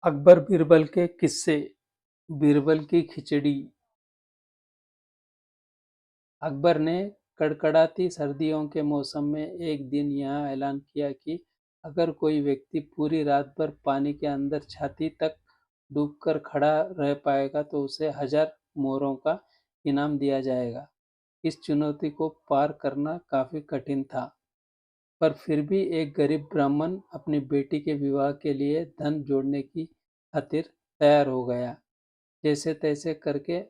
अकबर बीरबल के किस्से। बीरबल की खिचड़ी। अकबर ने कड़कड़ाती सर्दियों के मौसम में एक दिन यह ऐलान किया कि अगर कोई व्यक्ति पूरी रात भर पानी के अंदर छाती तक डूबकर खड़ा रह पाएगा तो उसे 1000 मोहरों का इनाम दिया जाएगा। इस चुनौती को पार करना काफी कठिन था, पर फिर भी एक गरीब ब्राह्मण अपनी बेटी के विवाह के लिए धन जोड़ने की खातिर तैयार हो गया। जैसे-तैसे करके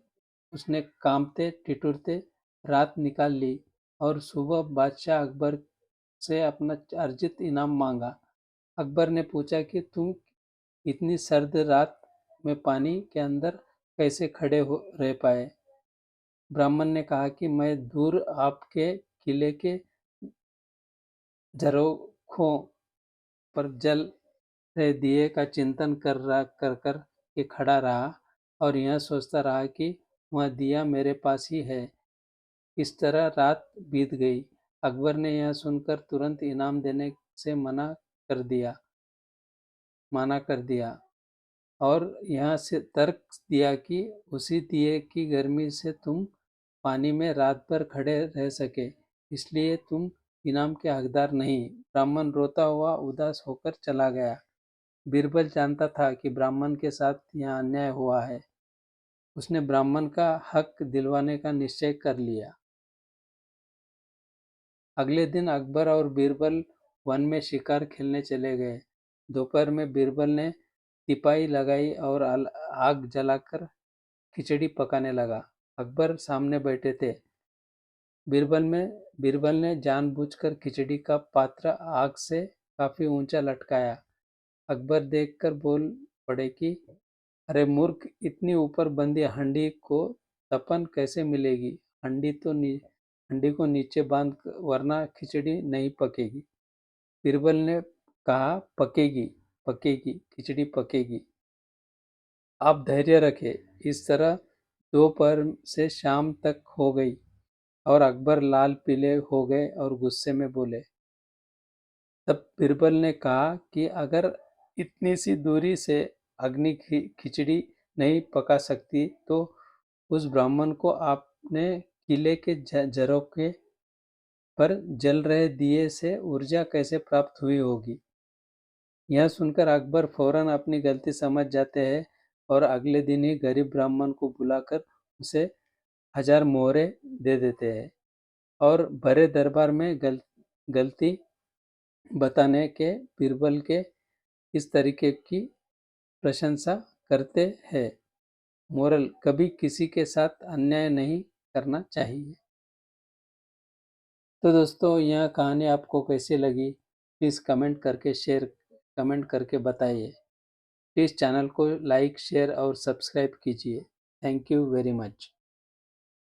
उसने कांपते-ठिठुरते रात निकाल ली और सुबह बादशाह अकबर से अपना अर्जित इनाम मांगा। अकबर ने पूछा कि तुम इतनी सर्द रात में पानी के अंदर कैसे खड़े हो रह पाए? ब्राह्मण ने कहा कि मैं दूर आपके किले के झरोखों पर जल रहे दिए का चिंतन कर के खड़ा रहा और यह सोचता रहा कि वह दिया मेरे पास ही है। इस तरह रात बीत गई। अकबर ने यह सुनकर तुरंत इनाम देने से मना कर दिया और यहाँ से तर्क दिया कि उसी दिए की गर्मी से तुम पानी में रात भर खड़े रह सके, इसलिए तुम इनाम के हकदार नहीं। ब्राह्मण रोता हुआ उदास होकर चला गया। बीरबल जानता था कि ब्राह्मण के साथ यह अन्याय हुआ है। उसने ब्राह्मण का हक दिलवाने का निश्चय कर लिया। अगले दिन अकबर और बीरबल वन में शिकार खेलने चले गए। दोपहर में बीरबल ने तिपाई लगाई और आग जलाकर खिचड़ी पकाने लगा। अकबर सामने बैठे थे। बीरबल ने जानबूझकर खिचड़ी का पात्र आग से काफी ऊंचा लटकाया। अकबर देखकर बोल पड़े कि अरे मूर्ख, इतनी ऊपर बंदी हंडी को तपन कैसे मिलेगी? हंडी को नीचे बांध वरना खिचड़ी नहीं पकेगी। बीरबल ने कहा, पकेगी, पकेगी, खिचड़ी पकेगी। आप धैर्य रखें। इस तरह दोपहर से शाम तक हो गई और अकबर लाल पीले हो गए और गुस्से में बोले। तब बीरबल ने कहा कि अगर इतनी सी दूरी से अग्नि खिचड़ी नहीं पका सकती तो उस ब्राह्मण को आपने किले के झरोखे पर जल रहे दिए से ऊर्जा कैसे प्राप्त हुई होगी? यह सुनकर अकबर फौरन अपनी गलती समझ जाते हैं और अगले दिन ही गरीब ब्राह्मण को बुलाकर उसे 1000 मोहरे दे देते हैं और भरे दरबार में गलती बताने के बीरबल के इस तरीके की प्रशंसा करते हैं। मोरल: कभी किसी के साथ अन्याय नहीं करना चाहिए। तो दोस्तों, यह कहानी आपको कैसी लगी? प्लीज़ कमेंट करके बताइए। प्लीज़ चैनल को लाइक, शेयर और सब्सक्राइब कीजिए। Thank you very much.